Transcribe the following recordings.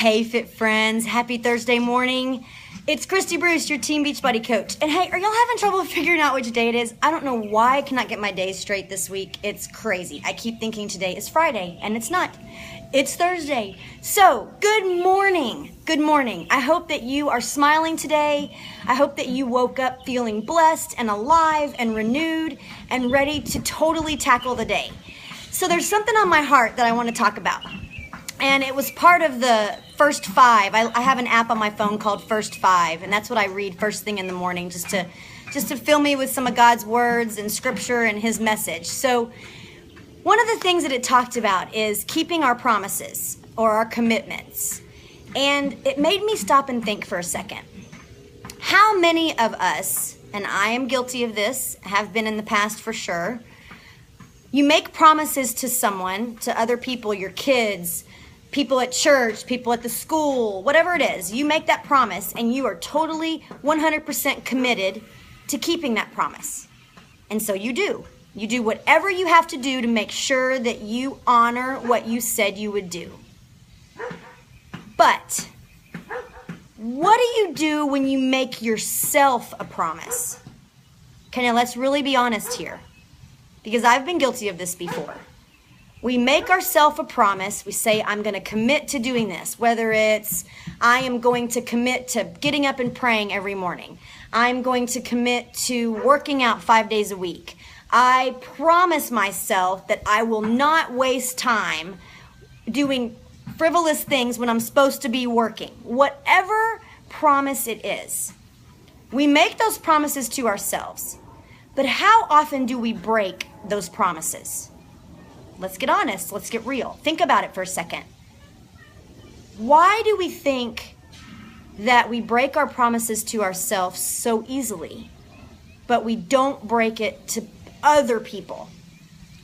Hey Fit friends, happy Thursday morning. It's Christy Bruce, your Team Beachbody coach. And hey, are y'all having trouble figuring out which day it is? I don't know why I cannot get my days straight this week. It's crazy. I keep thinking today is Friday, and it's not. It's Thursday. So, good morning. Good morning. I hope that you are smiling today. I hope that you woke up feeling blessed and alive and renewed and ready to totally tackle the day. So there's something on my heart that I want to talk about. And it was part of the First Five. I have an app on my phone called First Five, and that's what I read first thing in the morning just to fill me with some of God's words and scripture and his message. So one of the things that it talked about is keeping our promises or our commitments. And it made me stop and think for a second. How many of us, and I am guilty of this, have been in the past for sure, you make promises to someone, to other people, your kids, people at church, people at the school, whatever it is, you make that promise and you are totally 100% committed to keeping that promise. And so you do. You do whatever you have to do to make sure that you honor what you said you would do. But what do you do when you make yourself a promise? Okay, now let's really be honest here, because I've been guilty of this before. We make ourselves a promise. We say, I'm going to commit to doing this, whether it's I am going to commit to getting up and praying every morning. I'm going to commit to working out 5 days a week. I promise myself that I will not waste time doing frivolous things when I'm supposed to be working. Whatever promise it is, we make those promises to ourselves. But how often do we break those promises? Let's get honest. Let's get real. Think about it for a second. Why do we think that we break our promises to ourselves so easily, but we don't break it to other people?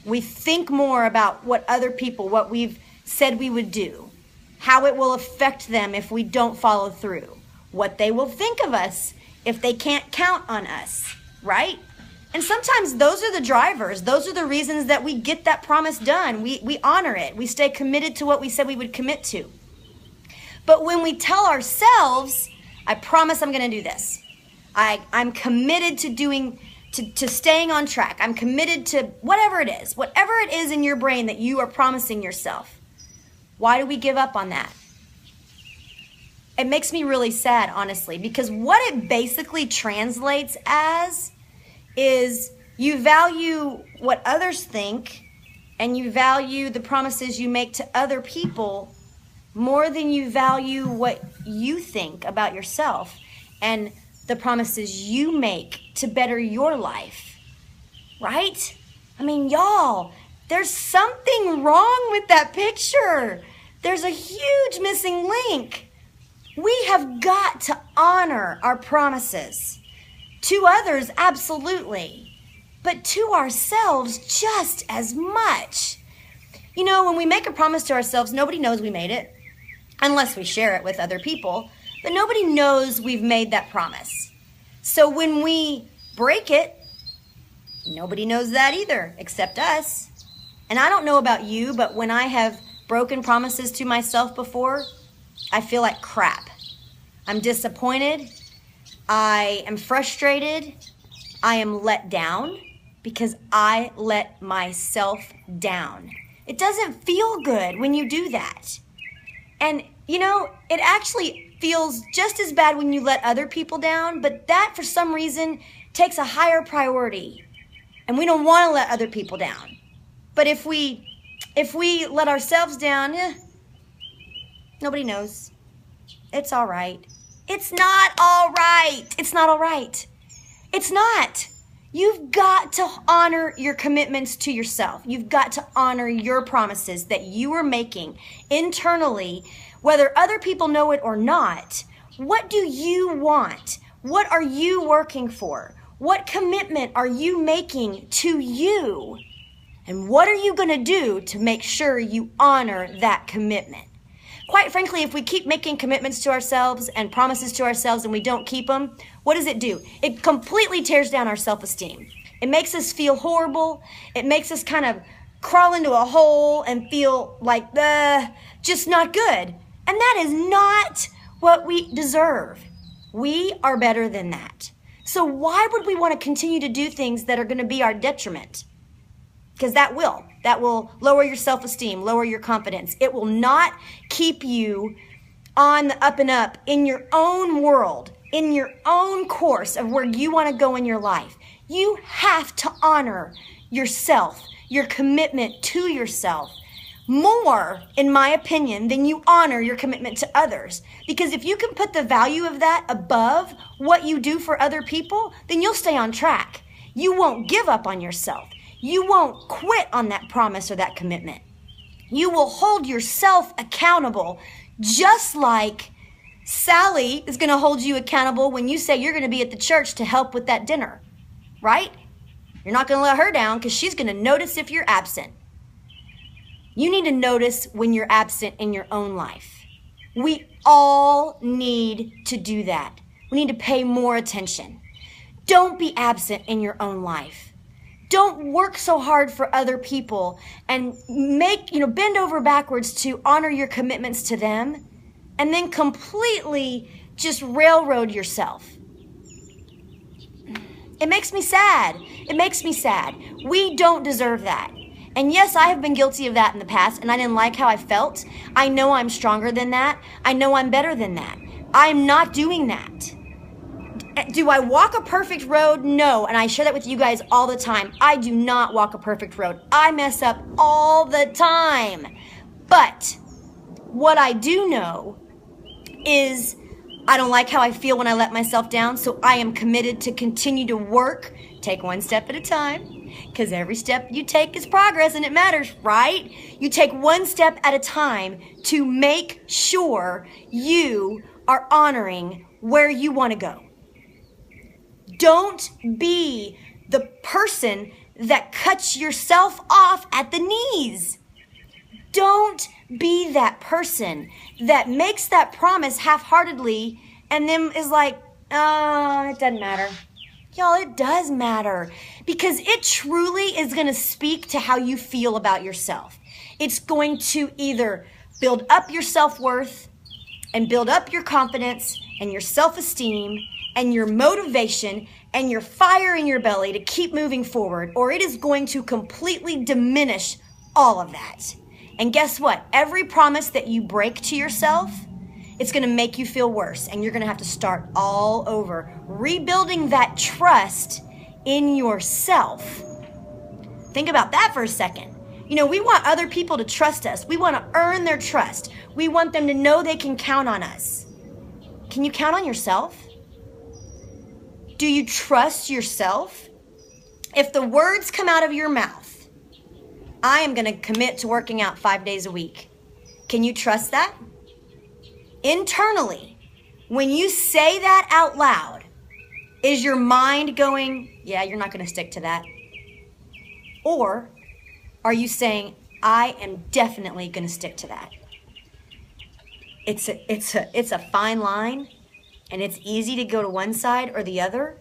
We think more about what other people, what we've said we would do, how it will affect them if we don't follow through, what they will think of us if they can't count on us, right? And sometimes those are the drivers. Those are the reasons that we get that promise done. We honor it. We stay committed to what we said we would commit to. But when we tell ourselves, I promise I'm going to do this. I'm committed to staying on track. I'm committed to whatever it is in your brain that you are promising yourself. Why do we give up on that? It makes me really sad, honestly, because what it basically translates as is you value what others think and you value the promises you make to other people more than you value what you think about yourself and the promises you make to better your life, right? I mean, y'all, there's something wrong with that picture. There's a huge missing link. We have got to honor our promises. To others, absolutely, but to ourselves just as much. You know, when we make a promise to ourselves, nobody knows we made it, unless we share it with other people, but nobody knows we've made that promise. So when we break it, nobody knows that either, except us. And I don't know about you, but when I have broken promises to myself before, I feel like crap. I'm disappointed. I am frustrated. I am let down because I let myself down. It doesn't feel good when you do that. And, you know, it actually feels just as bad when you let other people down, but that, for some reason, takes a higher priority. And we don't want to let other people down. But if we let ourselves down, nobody knows. It's all right. It's not all right. It's not all right. It's not. You've got to honor your commitments to yourself. You've got to honor your promises that you are making internally, whether other people know it or not. What do you want? What are you working for? What commitment are you making to you? And what are you going to do to make sure you honor that commitment? Quite frankly, if we keep making commitments to ourselves and promises to ourselves and we don't keep them, what does it do? It completely tears down our self-esteem. It makes us feel horrible. It makes us kind of crawl into a hole and feel like, just not good. And that is not what we deserve. We are better than that. So why would we want to continue to do things that are going to be our detriment? Because that will lower your self-esteem, lower your confidence. It will not keep you on the up and up in your own world, in your own course of where you want to go in your life. You have to honor yourself, your commitment to yourself, more, in my opinion, than you honor your commitment to others. Because if you can put the value of that above what you do for other people, then you'll stay on track. You won't give up on yourself. You won't quit on that promise or that commitment. You will hold yourself accountable, just like Sally is going to hold you accountable when you say you're going to be at the church to help with that dinner, right? You're not going to let her down because she's going to notice if you're absent. You need to notice when you're absent in your own life. We all need to do that. We need to pay more attention. Don't be absent in your own life. Don't work so hard for other people and bend over backwards to honor your commitments to them and then completely just railroad yourself. It makes me sad. It makes me sad. We don't deserve that. And yes, I have been guilty of that in the past, and I didn't like how I felt. I know I'm stronger than that. I know I'm better than that. I'm not doing that. Do I walk a perfect road? No, and I share that with you guys all the time. I do not walk a perfect road. I mess up all the time. But what I do know is I don't like how I feel when I let myself down, so I am committed to continue to work, take one step at a time, because every step you take is progress and it matters, right? You take one step at a time to make sure you are honoring where you want to go. Don't be the person that cuts yourself off at the knees. Don't be that person that makes that promise half-heartedly and then is like, oh, it doesn't matter. Y'all, it does matter because it truly is going to speak to how you feel about yourself. It's going to either build up your self-worth and build up your confidence and your self-esteem and your motivation and your fire in your belly to keep moving forward, or it is going to completely diminish all of that. And guess what? Every promise that you break to yourself, it's going to make you feel worse, and you're going to have to start all over, rebuilding that trust in yourself. Think about that for a second. We want other people to trust us. We want to earn their trust. We want them to know they can count on us. Can you count on yourself? Do you trust yourself? If the words come out of your mouth, I am going to commit to working out 5 days a week. Can you trust that? Internally, when you say that out loud, is your mind going, yeah, you're not going to stick to that? Or are you saying, I am definitely going to stick to that? It's a fine line, and it's easy to go to one side or the other,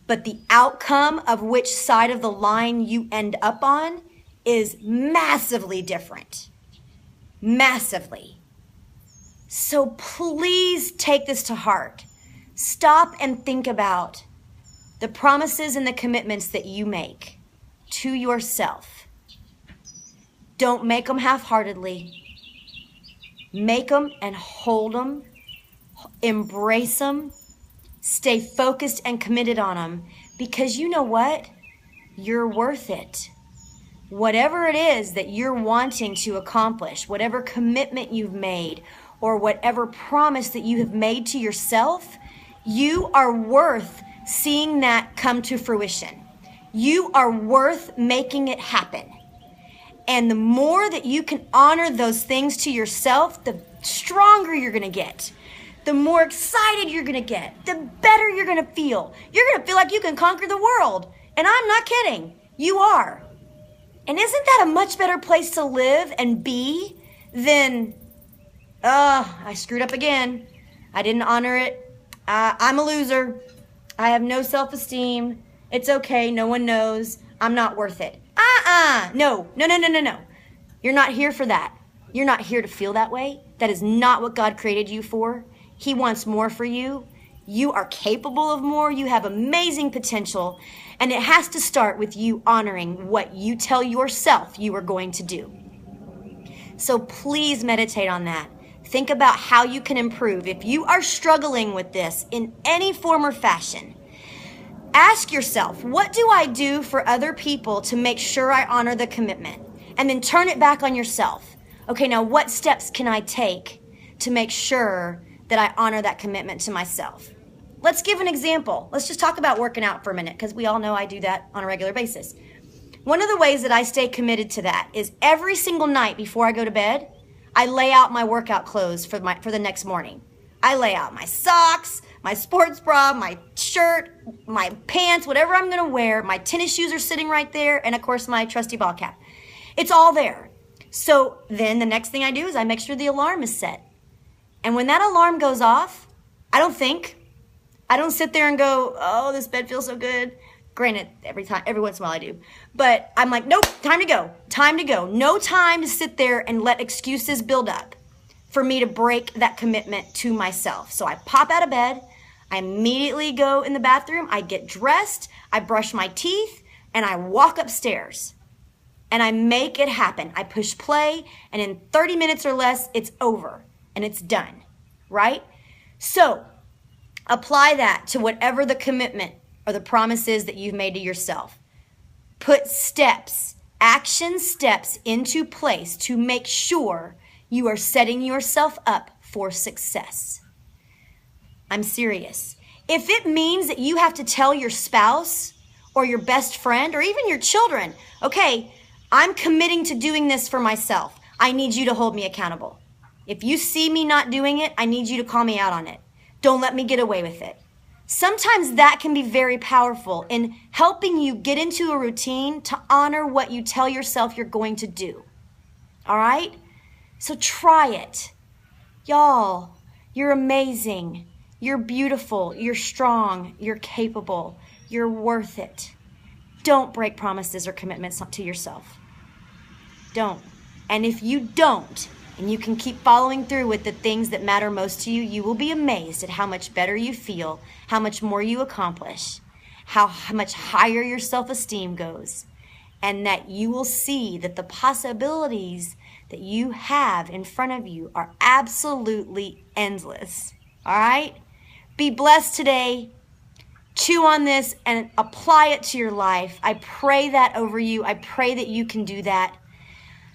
but the outcome of which side of the line you end up on is massively different. Massively. So please take this to heart. Stop and think about the promises and the commitments that you make to yourself. Don't make them half-heartedly. Make them and hold them. Embrace them. Stay focused and committed on them, because you know what? You're worth it. Whatever it is that you're wanting to accomplish, whatever commitment you've made, or whatever promise that you have made to yourself, you are worth seeing that come to fruition. You are worth making it happen. And the more that you can honor those things to yourself, the stronger you're going to get. The more excited you're going to get. The better you're going to feel. You're going to feel like you can conquer the world. And I'm not kidding. You are. And isn't that a much better place to live and be than, I screwed up again. I didn't honor it. I'm a loser. I have no self-esteem. It's okay. No one knows. I'm not worth it. No. You're not here for that. You're not here to feel that way. That is not what God created you for. He wants more for you. You are capable of more. You have amazing potential. And it has to start with you honoring what you tell yourself you are going to do. So please meditate on that. Think about how you can improve. If you are struggling with this in any form or fashion, ask yourself, what do I do for other people to make sure I honor the commitment? And then turn it back on yourself. Okay, now what steps can I take to make sure that I honor that commitment to myself? Let's give an example. Let's just talk about working out for a minute, because we all know I do that on a regular basis. One of the ways that I stay committed to that is every single night before I go to bed, I lay out my workout clothes for the next morning. I lay out my socks, my sports bra, my shirt, my pants, whatever I'm going to wear. My tennis shoes are sitting right there, and of course my trusty ball cap. It's all there. So then the next thing I do is I make sure the alarm is set. And when that alarm goes off, I don't think. I don't sit there and go, oh, this bed feels so good. Granted, every once in a while I do. But I'm like, nope, time to go. Time to go. No time to sit there and let excuses build up for me to break that commitment to myself. So I pop out of bed. I immediately go in the bathroom. I get dressed. I brush my teeth. And I walk upstairs. And I make it happen. I push play. And in 30 minutes or less, it's over. And it's done. Right? So apply that to whatever the commitment or the promises that you've made to yourself. Put steps, action steps into place to make sure you are setting yourself up for success. I'm serious. If it means that you have to tell your spouse or your best friend or even your children, okay, I'm committing to doing this for myself. I need you to hold me accountable. If you see me not doing it, I need you to call me out on it. Don't let me get away with it. Sometimes that can be very powerful in helping you get into a routine to honor what you tell yourself you're going to do. All right? So try it. Y'all, you're amazing. You're beautiful. You're strong. You're capable. You're worth it. Don't break promises or commitments to yourself. Don't. And if you don't, and you can keep following through with the things that matter most to you, you will be amazed at how much better you feel, how much more you accomplish, how much higher your self-esteem goes, and that you will see that the possibilities that you have in front of you are absolutely endless. All right? Be blessed today. Chew on this and apply it to your life. I pray that over you. I pray that you can do that.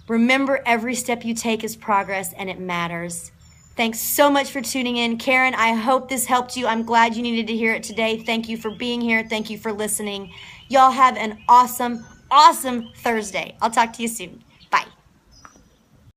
Remember, every step you take is progress, and it matters. Thanks so much for tuning in. Karen, I hope this helped you. I'm glad you needed to hear it today. Thank you for being here. Thank you for listening. Y'all have an awesome, awesome Thursday. I'll talk to you soon.